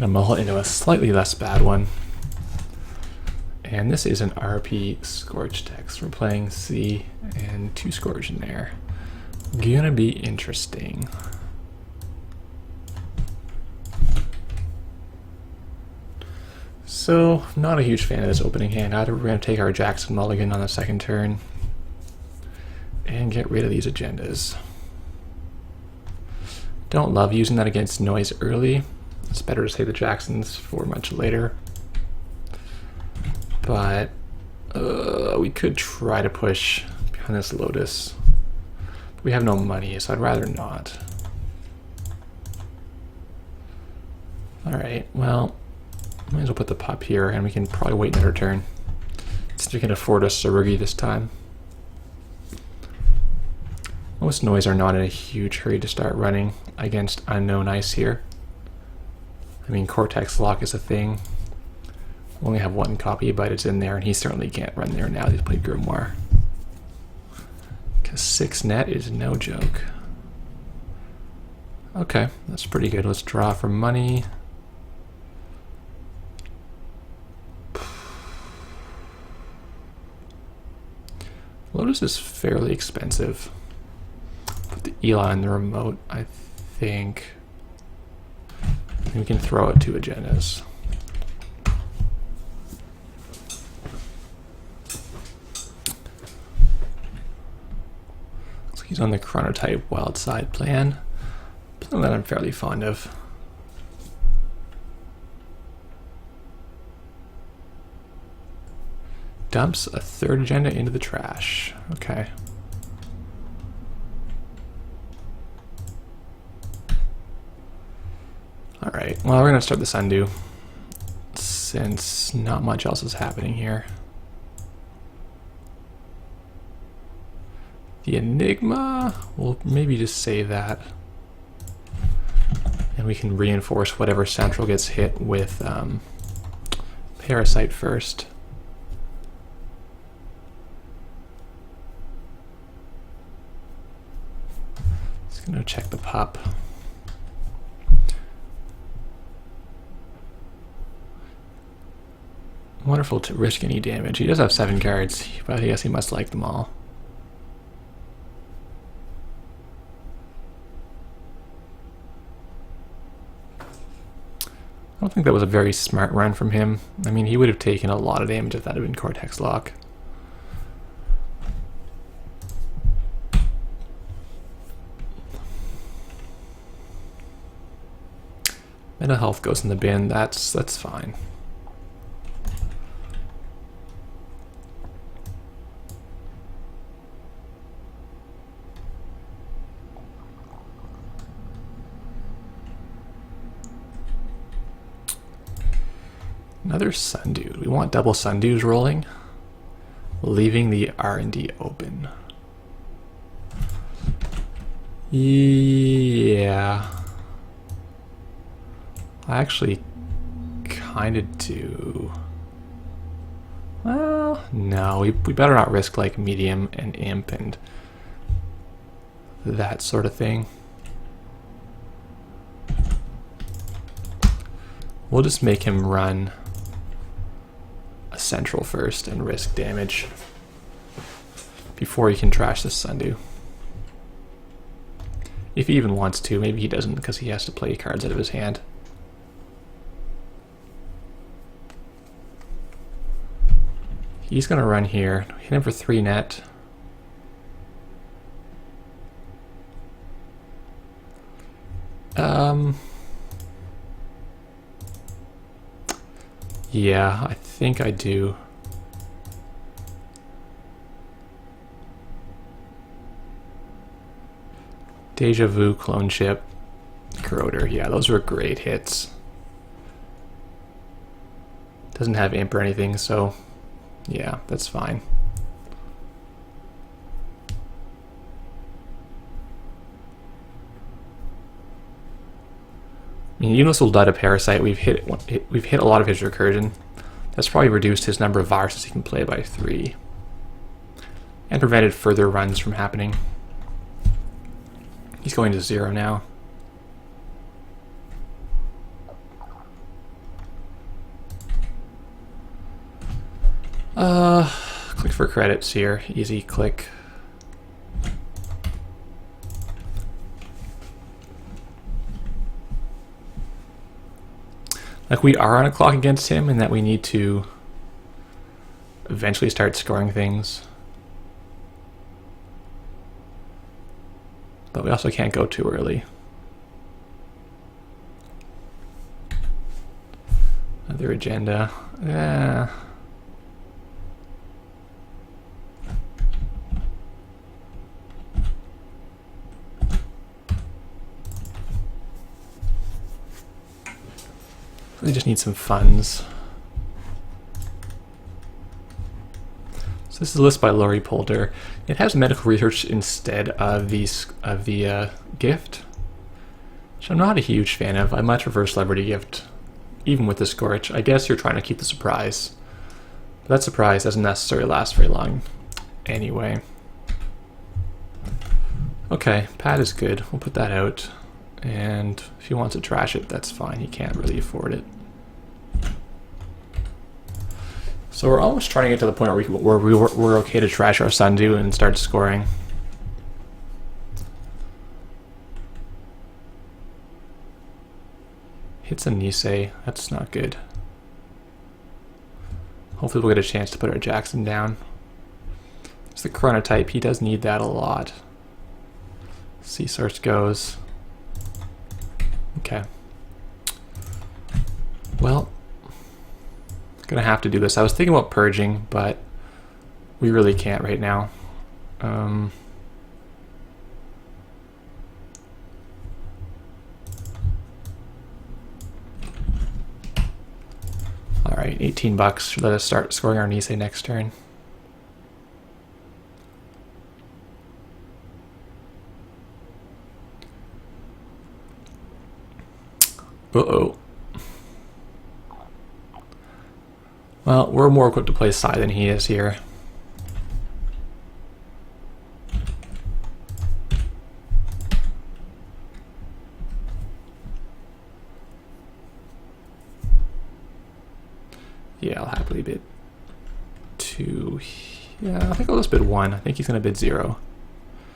Gonna mull it into a slightly less bad one. And this is an RP Scorch text. We're playing C and 2 Scorch in there. Gonna be interesting. So, not a huge fan of this opening hand. Either we're gonna take our Jackson mulligan on the second turn and get rid of these agendas. Don't love using that against noise early. It's better to save the Jacksons for much later. But we could try to push behind this Lotus. We have no money, so I'd rather not. Alright, well, might as well put the pup here, and we can probably wait another turn. Since we can afford a Surugi this time. Most noise are not in a huge hurry to start running against unknown ice here. I mean, Cortex Lock is a thing. We only have one copy, but it's in there, and he certainly can't run there now that he's played Grimoire. Because 6 net is no joke. Okay, that's pretty good. Let's draw for money. Lotus is fairly expensive. Put the Eli in the remote, I think. We can throw out 2 agendas. So he's on the chronotype wild side plan. Plan that I'm fairly fond of. Dumps a 3rd agenda into the trash. Okay. Alright, well, we're going to start this undo, since not much else is happening here. The Enigma, we'll maybe just save that. And we can reinforce whatever central gets hit with Parasite first. Just going to check the pup. Wonderful to risk any damage. He does have 7 cards, but I guess he must like them all. I don't think that was a very smart run from him. I mean, he would have taken a lot of damage if that had been Cortex Lock. Mental health goes in the bin. That's fine. Another Sundew. We want double Sundews rolling, leaving the R&D open. Yeah. I actually kind of do. Well, no, we better not risk like medium and imp and that sort of thing. We'll just make him run a central first and risk damage before he can trash this Sundew. If he even wants to, maybe he doesn't because he has to play cards out of his hand. He's gonna run here, hit him for 3 net. Yeah, I think I do. Deja Vu, Clone Chip, Corroder. Yeah, those were great hits. Doesn't have imp or anything, so yeah, that's fine. I mean, even this will die to Parasite. We've hit a lot of his recursion. That's probably reduced his number of viruses he can play by 3, and prevented further runs from happening. He's going to 0 now. for credits here. Easy click. Like, we are on a clock against him and that we need to eventually start scoring things. But we also can't go too early. Another agenda. They just need some funds. So this is a list by Laurie Polder. It has medical research instead of the gift, which I'm not a huge fan of. I much prefer celebrity gift, even with the Scorch. I guess you're trying to keep the surprise. But that surprise doesn't necessarily last very long anyway. Okay, Pat is good. We'll put that out. And if he wants to trash it, that's fine. He can't really afford it. So we're almost trying to get to the point where we're okay to trash our Sundew and start scoring. Hits a Nisei. That's not good. Hopefully we'll get a chance to put our Jackson down. It's the chronotype. He does need that a lot. See, Source goes. Okay. Well, gonna have to do this. I was thinking about purging, but we really can't right now. All right, 18 bucks. Let us start scoring our Nisei next turn. Uh-oh. Well, we're more equipped to play Sai than he is here. Yeah, I'll happily bid 2. Yeah, I think I'll just bid 1. I think he's going to bid 0.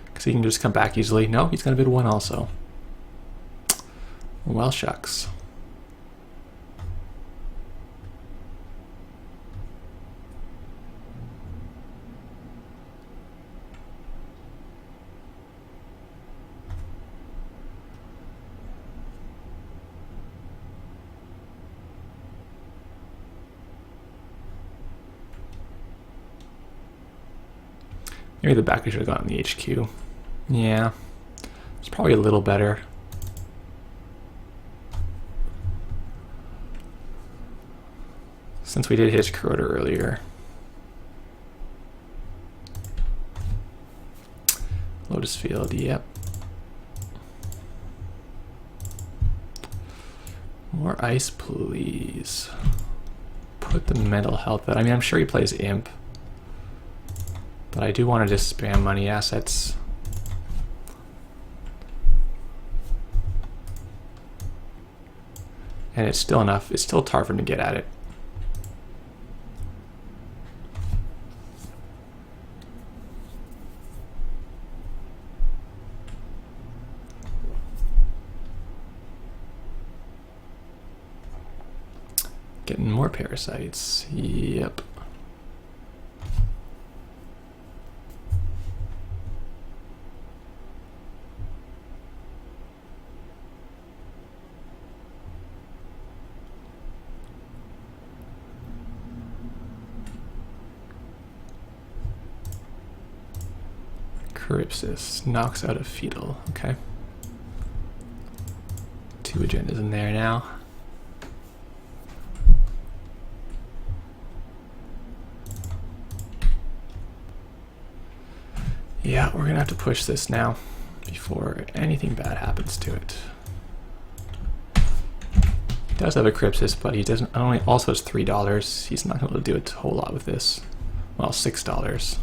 Because he can just come back easily. No, he's going to bid 1 also. Well, shucks. Maybe the back we should have gotten the HQ. Yeah, it's probably a little better. Since we did his corroder earlier. Lotus Field, yep. More ice, please. Put the mental health out. I mean, I'm sure he plays Imp. But I do want to just spam money assets. And it's still enough. It's still hard for him to get at it. Getting more parasites. Yep. Carypsis knocks out a fetal. Okay. 2 agendas in there now. Yeah, we're gonna have to push this now before anything bad happens to it. He does have a Carypsis, but he doesn't. Only also has $3. He's not able to do a whole lot with this. Well, $6.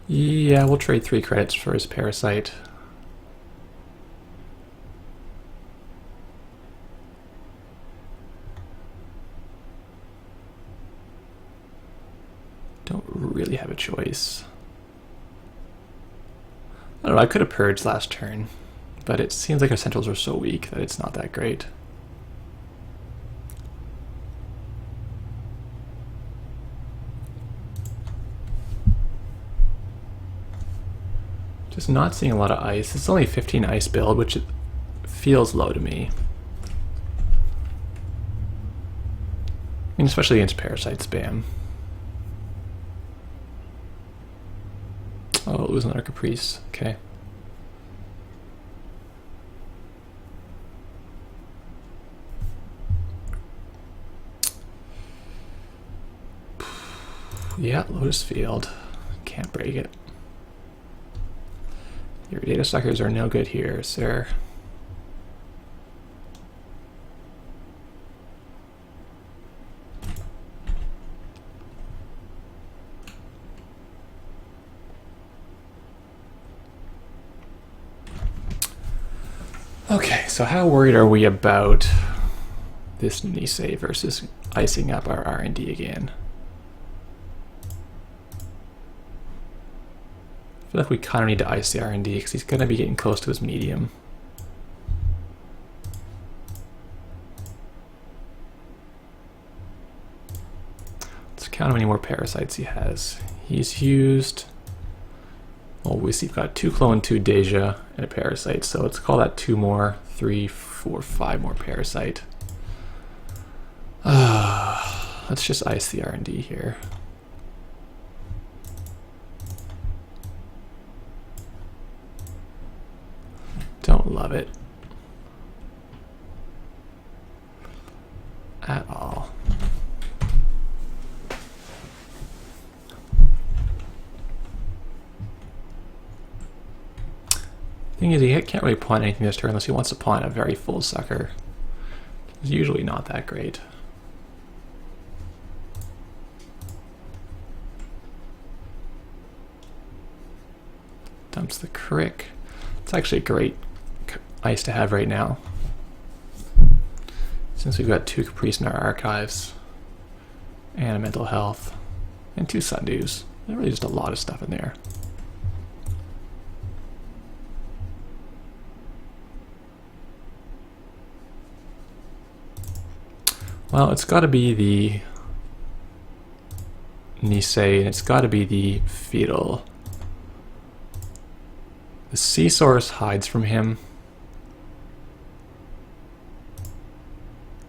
Yeah, we'll trade 3 credits for his parasite. Don't really have a choice. I don't know, I could have purged last turn, but it seems like our centrals are so weak that it's not that great. Just not seeing a lot of ice. It's only 15 ice build, which feels low to me. I mean, especially against parasite spam. Oh, it was another Caprice. Okay. Yeah, Lotus Field. Can't break it. Your data suckers are no good here, sir. Okay, so how worried are we about this Nisei versus icing up our R&D again? I feel like we kind of need to ice the R&D because he's going to be getting close to his medium. Let's count how many more parasites he has. He's used... Well, we see we've got 2 clone, 2 Deja, and a parasite, so let's call that 2 more, 3, 4, 5 more parasite. Let's just ice the R&D here. Don't love it at all. Thing is, he can't really pawn anything this turn unless he wants to pawn a very full sucker. It's usually not that great. Dumps the Crick. It's actually a great ice to have right now, since we've got 2 Caprice in our archives, and a Mental Health, and 2 Sundews. There's really just a lot of stuff in there. Well, it's got to be the Nisei, and it's got to be the Fetal. The Sea Source hides from him.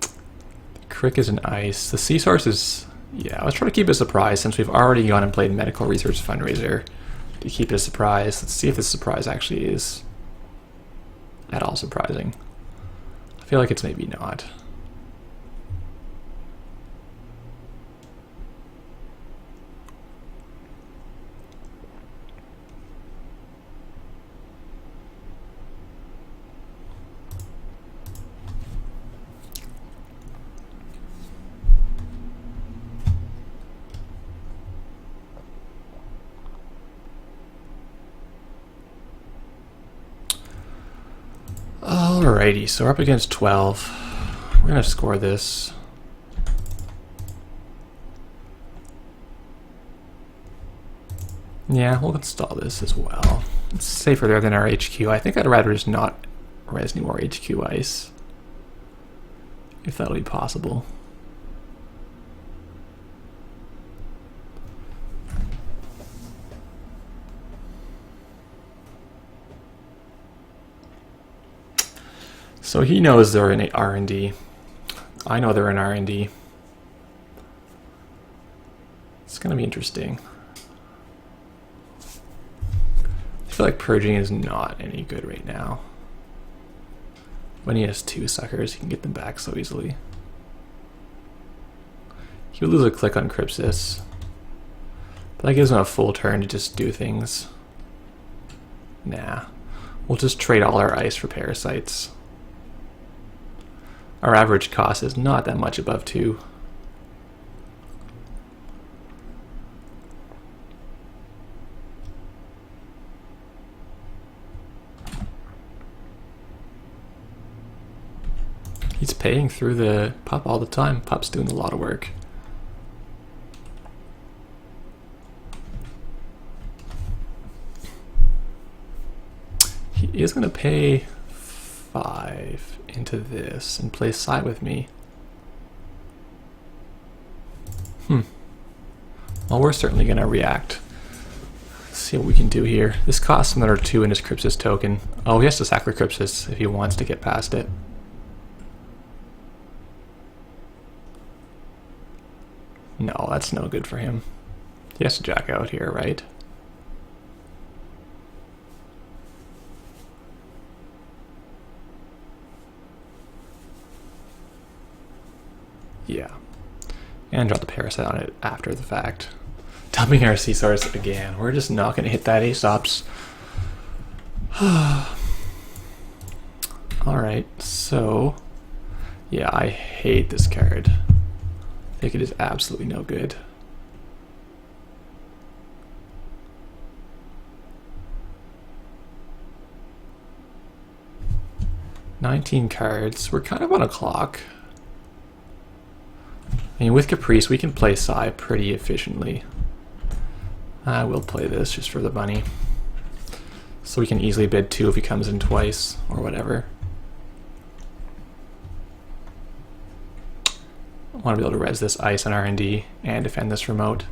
The Crick is an ice. The Sea Source is... Yeah, let's try to keep it a surprise since we've already gone and played Medical Research Fundraiser. To keep it a surprise, let's see if this surprise actually is at all surprising. I feel like it's maybe not. Alrighty, so we're up against 12. We're gonna score this. Yeah, we'll install this as well. It's safer there than our HQ. I think I'd rather just not res any more HQ ice, if that'll be possible. So he knows they're in R&D. I know they're in R&D. It's going to be interesting. I feel like purging is not any good right now. When he has 2 suckers, he can get them back so easily. He would lose a click on Crypsis, but that gives him a full turn to just do things. Nah. We'll just trade all our ice for parasites. Our average cost is not that much above 2. paying through the pup all the time. Pup's doing a lot of work. He is going to pay 5 into this and play side with me. Well, we're certainly going to react. Let's see what we can do here. This costs another 2 in his Crypsis token. Oh, he has to sack the Crypsis if he wants to get past it. No, that's no good for him. He has to jack out here, right? Yeah. And drop the Parasite on it after the fact. Dumping our Seasaurs again. We're just not going to hit that Aesops. Alright, so... yeah, I hate this card. I think it is absolutely no good. $19 cards. We're kind of on a clock. I mean, with Caprice, we can play Psy pretty efficiently. I will play this just for the money. So we can easily bid 2 if he comes in twice, or whatever. I want to be able to res this ice on R&D and defend this remote.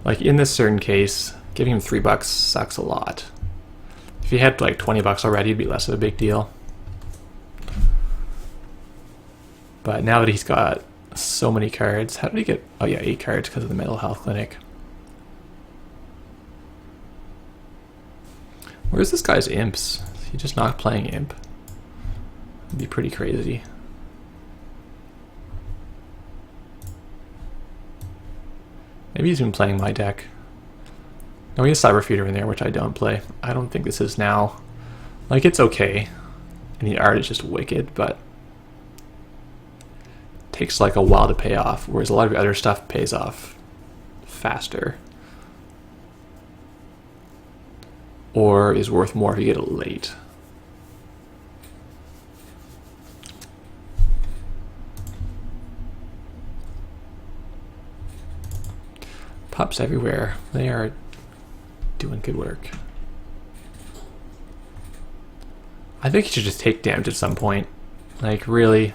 Like, in this certain case, giving him $3 sucks a lot. If he had like $20 already, it'd be less of a big deal. But now that he's got so many cards, how did he get... oh yeah, 8 cards because of the mental health clinic. Where's this guy's imps? Is he just not playing imp? It'd be pretty crazy. Maybe he's been playing my deck. No, he has Cyber Feeder in there, which I don't play. I don't think this is now... like, it's okay. And the art is just wicked, but... takes like a while to pay off, whereas a lot of other stuff pays off faster. Or is worth more if you get it late. Pups everywhere. They are doing good work. I think he should just take damage at some point. Like, really.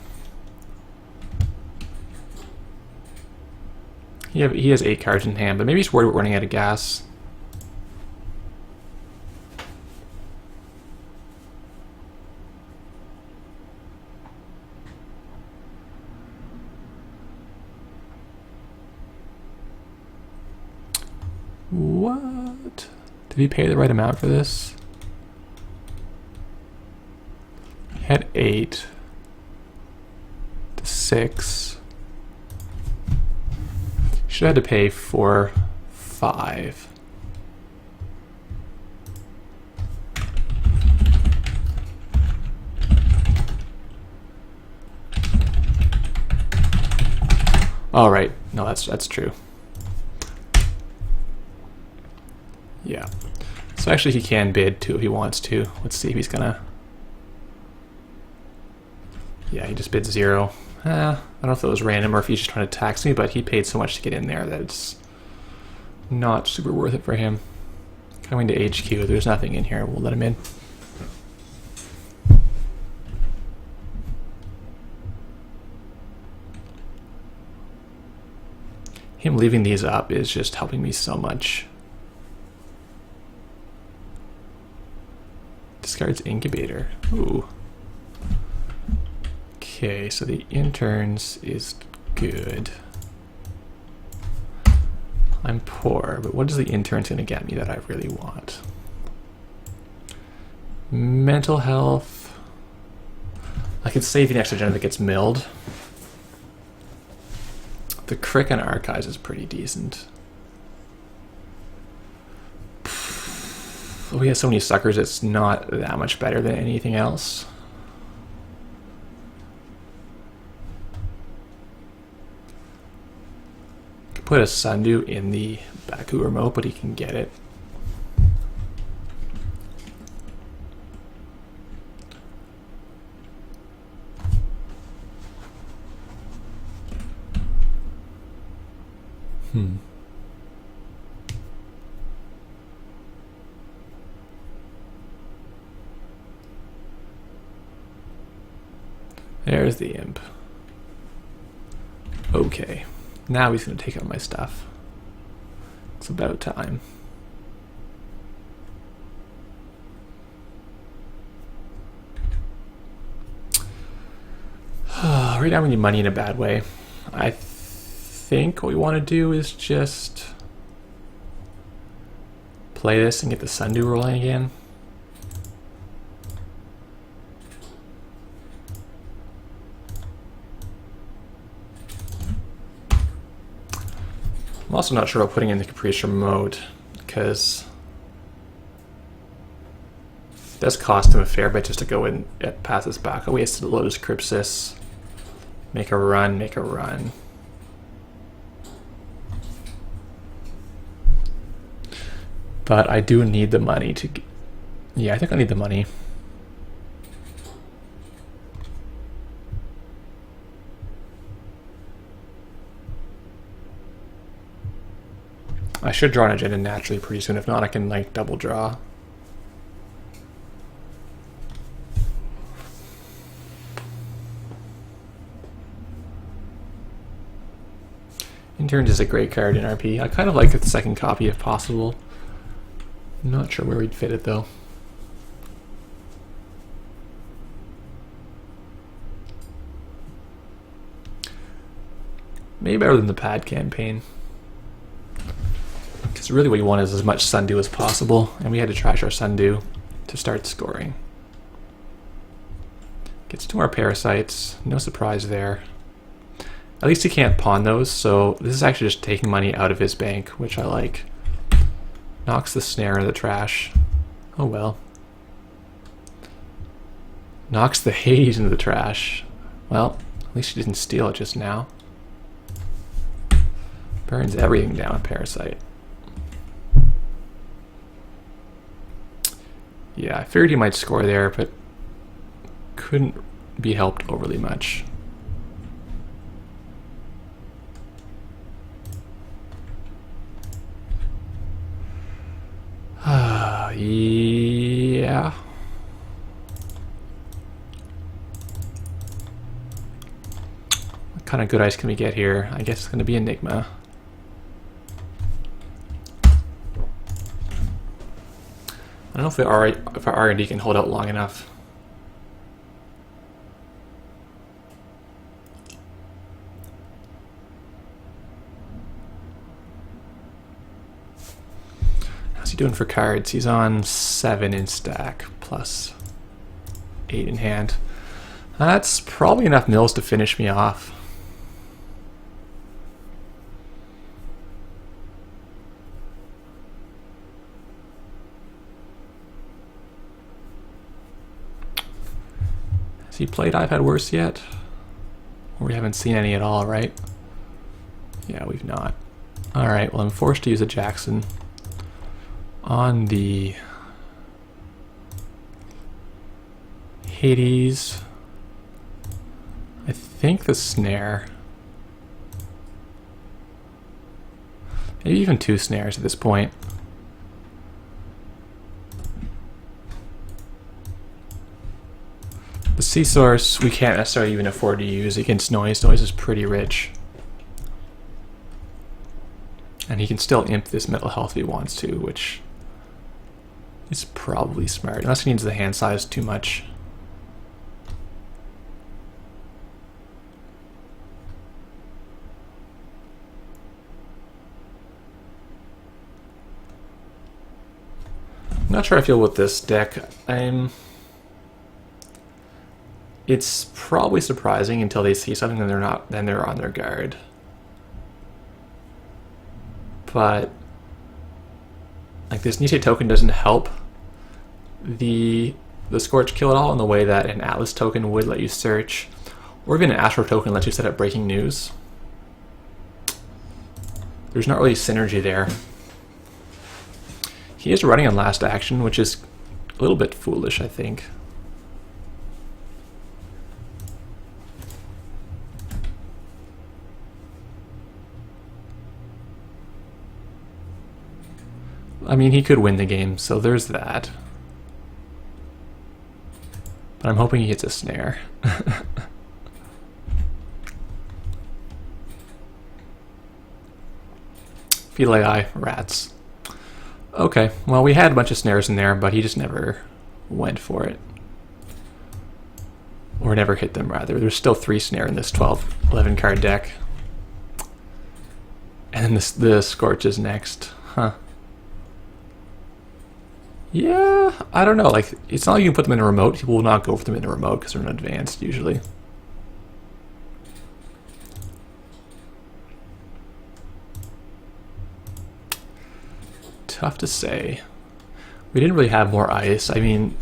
He has 8 cards in hand, but maybe he's worried about running out of gas. What? Did he pay the right amount for this? He had 8 to 6. Should have had to pay for 5. All right, no, that's true. Yeah. So actually, he can bid 2 if he wants to. Let's see if he's gonna. Yeah, he just bid 0. I don't know if it was random or if he's just trying to tax me, but he paid so much to get in there that it's not super worth it for him. Coming to HQ, there's nothing in here. We'll let him in. Him leaving these up is just helping me so much. Discards Incubator. Ooh. Okay, so the interns is good. I'm poor, but what is the interns going to get me that I really want? Mental health. I could save the extra gen that gets milled. The Crick and Archives is pretty decent. Oh, he has so many suckers, it's not that much better than anything else. Put a Sundew in the Baku remote, but he can get it. There's the imp. Okay, now he's going to take out my stuff. It's about time. Right now we need money in a bad way. I think what we want to do is just play this and get the sundew rolling again. I'm also not sure about putting in the Caprice remote because it does cost him a fair bit just to go in and pass this back. I wasted Lotus Crypsis. Make a run, make a run. But I do need the money to... Yeah, I think I need the money. I should draw an agenda naturally pretty soon. If not, I can like double draw. Interns is a great card in RP. I kind of like the second copy if possible. I'm not sure where we'd fit it though. Maybe better than the pad campaign. Because really what you want is as much sundew as possible, and we had to trash our sundew to start scoring. Gets 2 more parasites, no surprise there. At least he can't pawn those, so this is actually just taking money out of his bank, which I like. Knocks the snare into the trash. Oh well. Knocks the Hades into the trash. Well, at least she didn't steal it just now. Burns everything down with Parasite. Yeah, I figured he might score there, but couldn't be helped overly much. Yeah. What kind of good ice can we get here? I guess it's going to be Enigma. I don't know if our R&D can hold out long enough. How's he doing for cards? He's on 7 in stack, plus 8 in hand. That's probably enough mills to finish me off. Has he played I've Had Worse yet? Or we haven't seen any at all, right? Yeah, we've not. Alright, well I'm forced to use a Jackson on the Hades. I think the snare. Maybe even 2 snares at this point. The Sea Source we can't necessarily even afford to use against Noise. Noise is pretty rich. And he can still imp this mental health if he wants to, which is probably smart. Unless he needs the hand size too much. I'm not sure how I feel with this deck. It's probably surprising until they see something and then they're on their guard. But like this Nisei token doesn't help the Scorch kill at all in the way that an Atlas token would let you search, or even an Astro token lets you set up breaking news. There's not really synergy there. He is running on last action, which is a little bit foolish, I think. I mean, he could win the game, so there's that. But I'm hoping he hits a snare. Philae rats. Okay, well, we had a bunch of snares in there, but he just never went for it. Or never hit them, rather. There's still 3 snare in this 11 card deck. And then the Scorch is next. Huh. Yeah, I don't know. Like, it's not like you can put them in a remote. People will not go for them in a remote because they're in advanced, usually. Tough to say. We didn't really have more ice. I mean,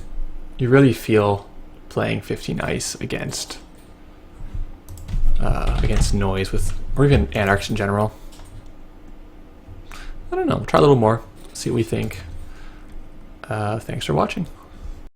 you really feel playing 15 ice against noise with, or even anarchs in general. I don't know. Try a little more. See what we think. Thanks for watching.